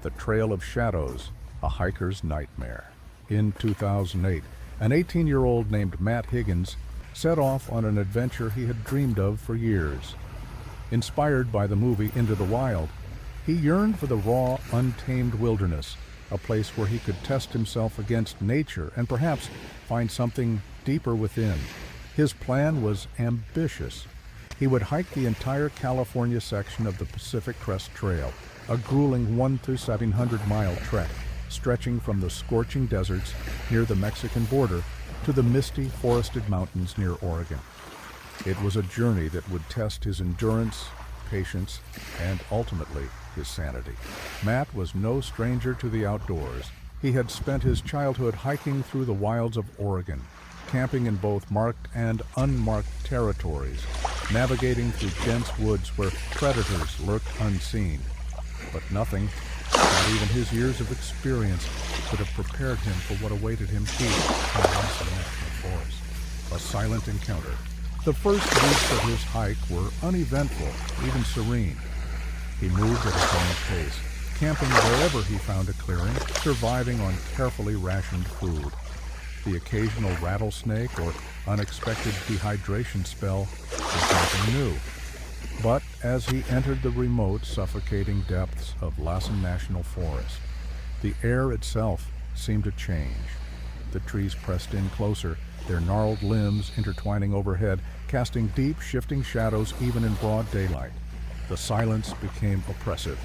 The Trail of Shadows, a hiker's nightmare. In 2008, an 18-year-old named Matt Higgins set off on an adventure he had dreamed of for years. Inspired by the movie Into the Wild, he yearned for the raw, untamed wilderness, a place where he could test himself against nature and perhaps find something deeper within. His plan was ambitious. He would hike the entire California section of the Pacific Crest Trail, a grueling 1 to 700-mile trek stretching from the scorching deserts near the Mexican border to the misty, forested mountains near Oregon. It was a journey that would test his endurance, patience, and ultimately his sanity. Matt was no stranger to the outdoors. He had spent his childhood hiking through the wilds of Oregon, camping in both marked and unmarked territories, navigating through dense woods where predators lurked unseen. But nothing, not even his years of experience, could have prepared him for what awaited him here in Lassen National Forest. A silent encounter. The first weeks of his hike were uneventful, even serene. He moved at his own pace, camping wherever he found a clearing, surviving on carefully rationed food. The occasional rattlesnake or unexpected dehydration spell was nothing new. But as he entered the remote, suffocating depths of Lassen National Forest, the air itself seemed to change. The trees pressed in closer, their gnarled limbs intertwining overhead, casting deep, shifting shadows even in broad daylight. The silence became oppressive.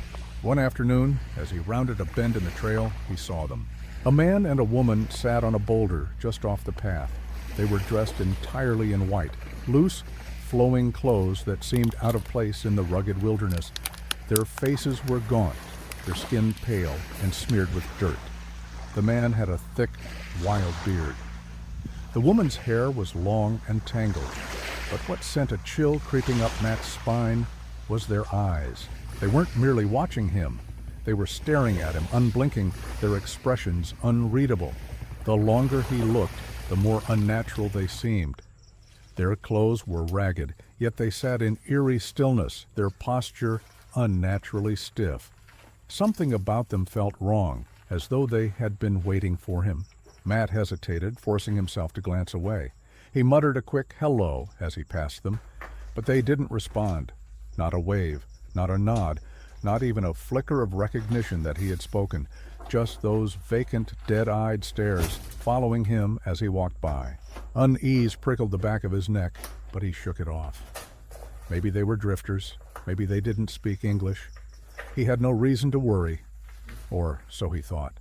One afternoon, as he rounded a bend in the trail, he saw them. A man and a woman sat on a boulder just off the path. They were dressed entirely in white, loose, flowing clothes that seemed out of place in the rugged wilderness. Their faces were gaunt, their skin pale and smeared with dirt. The man had a thick, wild beard. The woman's hair was long and tangled, but what sent a chill creeping up Matt's spine was their eyes. They weren't merely watching him. They were staring at him, unblinking, their expressions unreadable. The longer he looked, the more unnatural they seemed. Their clothes were ragged, yet they sat in eerie stillness, their posture unnaturally stiff. Something about them felt wrong, as though they had been waiting for him. Matt hesitated, forcing himself to glance away. He muttered a quick hello as he passed them, but they didn't respond. Not a wave, not a nod, not even a flicker of recognition that he had spoken, just those vacant, dead-eyed stares following him as he walked by. Unease prickled the back of his neck, but he shook it off. Maybe they were drifters, maybe they didn't speak English. He had no reason to worry, or so he thought.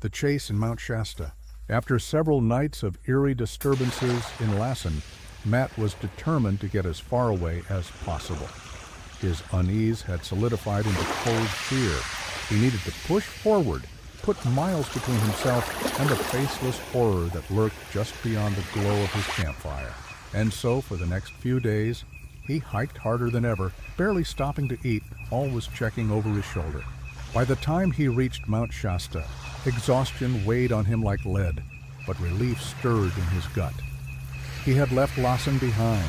The chase in Mount Shasta. After several nights of eerie disturbances in Lassen, Matt was determined to get as far away as possible. His unease had solidified into cold fear. He needed to push forward, put miles between himself and the faceless horror that lurked just beyond the glow of his campfire. And so, for the next few days, he hiked harder than ever, barely stopping to eat, always checking over his shoulder. By the time he reached Mount Shasta, exhaustion weighed on him like lead, but relief stirred in his gut. He had left Lassen behind.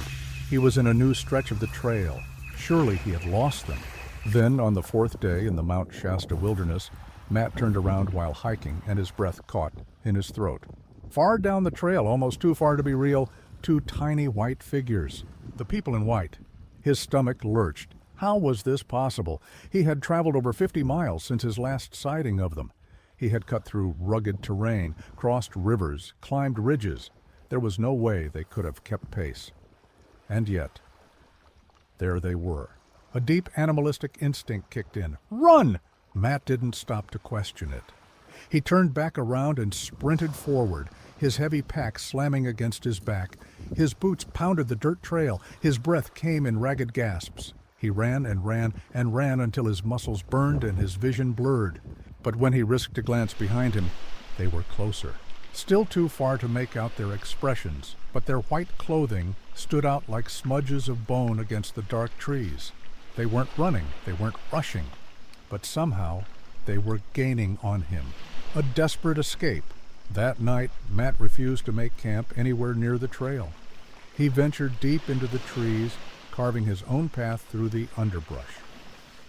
He was in a new stretch of the trail. Surely he had lost them. Then, on the fourth day in the Mount Shasta wilderness, Matt turned around while hiking, and his breath caught in his throat. Far down the trail, almost too far to be real, two tiny white figures. The people in white. His stomach lurched. How was this possible? He had traveled over 50 miles since his last sighting of them. He had cut through rugged terrain, crossed rivers, climbed ridges. There was no way they could have kept pace. And yet, there they were. A deep animalistic instinct kicked in. Run! Matt didn't stop to question it. He turned back around and sprinted forward, his heavy pack slamming against his back. His boots pounded the dirt trail. His breath came in ragged gasps. He ran and ran and ran until his muscles burned and his vision blurred. But when he risked a glance behind him, they were closer. Still too far to make out their expressions, but their white clothing stood out like smudges of bone against the dark trees. They weren't running, they weren't rushing, but somehow they were gaining on him. A desperate escape. That night, Matt refused to make camp anywhere near the trail. He ventured deep into the trees, carving his own path through the underbrush.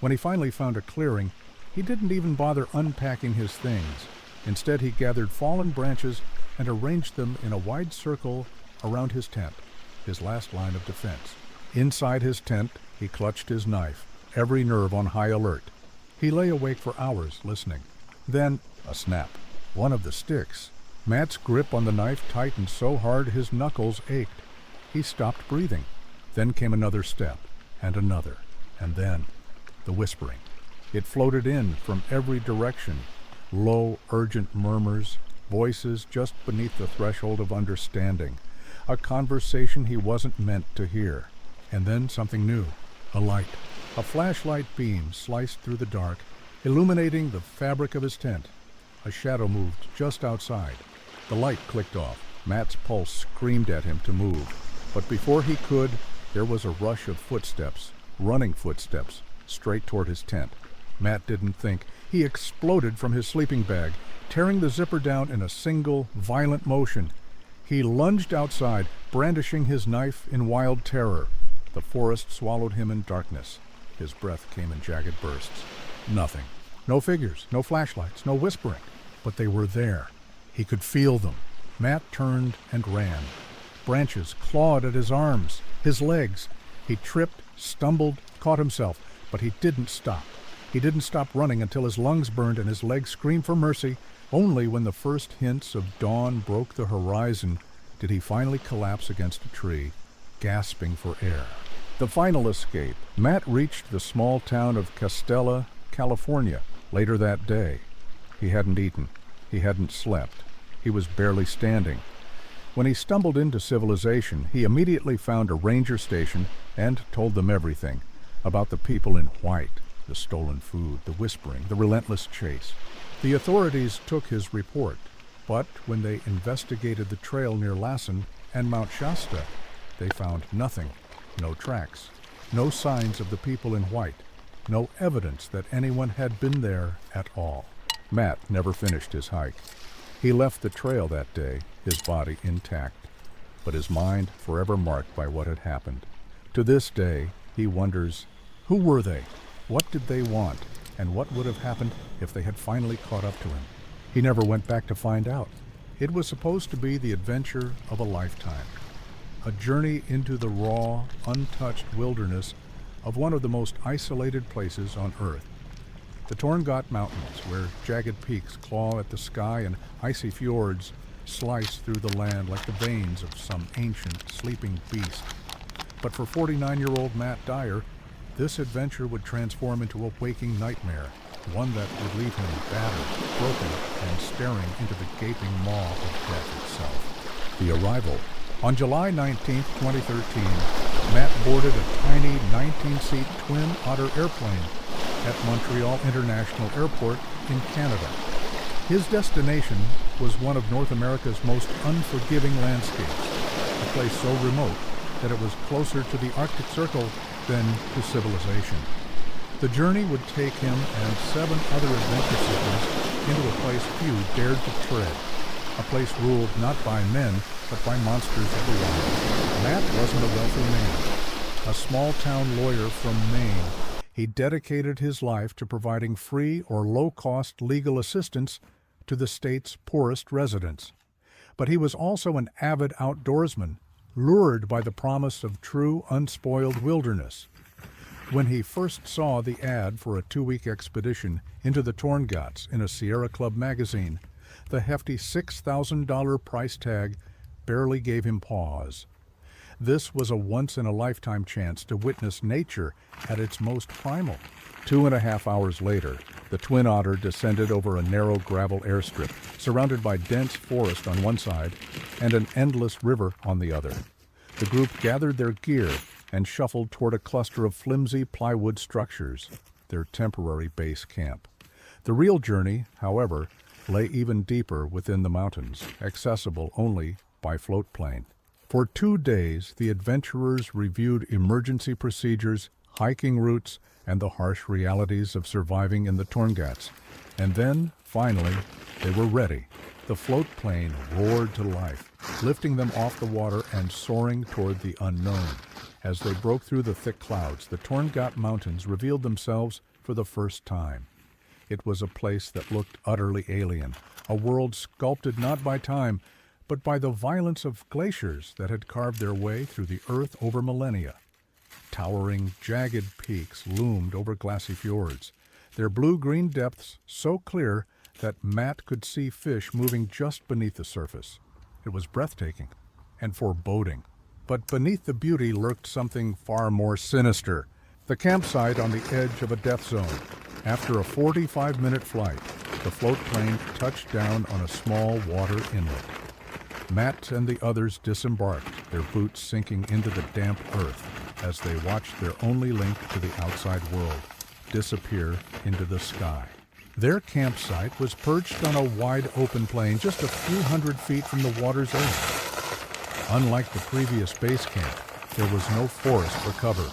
When he finally found a clearing, He didn't even bother unpacking his things. Instead, he gathered fallen branches and arranged them in a wide circle around his tent, his last line of defense. Inside his tent, he clutched his knife, every nerve on high alert. He lay awake for hours, listening. Then, a snap. One of the sticks. Matt's grip on the knife tightened so hard his knuckles ached. He stopped breathing. Then came another step, and another, and then the whispering. It floated in from every direction. Low, urgent murmurs, voices just beneath the threshold of understanding. A conversation he wasn't meant to hear. And then something new. A light. A flashlight beam sliced through the dark, illuminating the fabric of his tent. A shadow moved just outside. The light clicked off. Matt's pulse screamed at him to move. But before he could, there was a rush of footsteps, running footsteps, straight toward his tent. Matt didn't think. He exploded from his sleeping bag, tearing the zipper down in a single, violent motion. He lunged outside, brandishing his knife in wild terror. The forest swallowed him in darkness. His breath came in jagged bursts. Nothing. No figures, no flashlights, no whispering. But they were there. He could feel them. Matt turned and ran. Branches clawed at his arms, his legs. He tripped, stumbled, caught himself, but he didn't stop. He didn't stop running until his lungs burned and his legs screamed for mercy. Only when the first hints of dawn broke the horizon did he finally collapse against a tree, gasping for air. The final escape. Matt reached the small town of Castella, California, later that day. He hadn't eaten. He hadn't slept. He was barely standing. When he stumbled into civilization, he immediately found a ranger station and told them everything about the people in white, the stolen food, the whispering, the relentless chase. The authorities took his report, but when they investigated the trail near Lassen and Mount Shasta, they found nothing, no tracks, no signs of the people in white, no evidence that anyone had been there at all. Matt never finished his hike. He left the trail that day, his body intact, but his mind forever marked by what had happened. To this day, he wonders, who were they? What did they want? And what would have happened if they had finally caught up to him? He never went back to find out. It was supposed to be the adventure of a lifetime. A journey into the raw, untouched wilderness of one of the most isolated places on Earth. The Torngat Mountains, where jagged peaks claw at the sky and icy fjords slice through the land like the veins of some ancient, sleeping beast. But for 49-year-old Matt Dyer, this adventure would transform into a waking nightmare, one that would leave him battered, broken, and staring into the gaping maw of death itself. The arrival. On July 19, 2013, Matt boarded a tiny 19-seat Twin Otter airplane at Montreal International Airport in Canada. His destination was one of North America's most unforgiving landscapes, a place so remote that it was closer to the Arctic Circle than to civilization. The journey would take him and 7 other adventure seekers into a place few dared to tread, a place ruled not by men, but by monsters of the wild. Matt wasn't a wealthy man. A small-town lawyer from Maine, he dedicated his life to providing free or low-cost legal assistance to the state's poorest residents. But he was also an avid outdoorsman, lured by the promise of true, unspoiled wilderness. When he first saw the ad for a 2-week expedition into the Torngats in a Sierra Club magazine, the hefty $6,000 price tag barely gave him pause. This was a once-in-a-lifetime chance to witness nature at its most primal. 2.5 hours later, the Twin Otter descended over a narrow gravel airstrip, surrounded by dense forest on one side and an endless river on the other. The group gathered their gear and shuffled toward a cluster of flimsy plywood structures, their temporary base camp. The real journey, however, lay even deeper within the mountains, accessible only by float plane. For 2 days, the adventurers reviewed emergency procedures, hiking routes, and the harsh realities of surviving in the Torngats. And then, finally, they were ready. The float plane roared to life, lifting them off the water and soaring toward the unknown. As they broke through the thick clouds, the Torngat Mountains revealed themselves for the first time. It was a place that looked utterly alien, a world sculpted not by time, but by the violence of glaciers that had carved their way through the earth over millennia. Towering, jagged peaks loomed over glassy fjords, their blue-green depths so clear that Matt could see fish moving just beneath the surface. It was breathtaking and foreboding. But beneath the beauty lurked something far more sinister, the campsite on the edge of a death zone. After a 45-minute flight, the float plane touched down on a small water inlet. Matt and the others disembarked, their boots sinking into the damp earth as they watched their only link to the outside world disappear into the sky. Their campsite was perched on a wide open plain just a few hundred feet from the water's edge. Unlike the previous base camp, there was no forest for cover,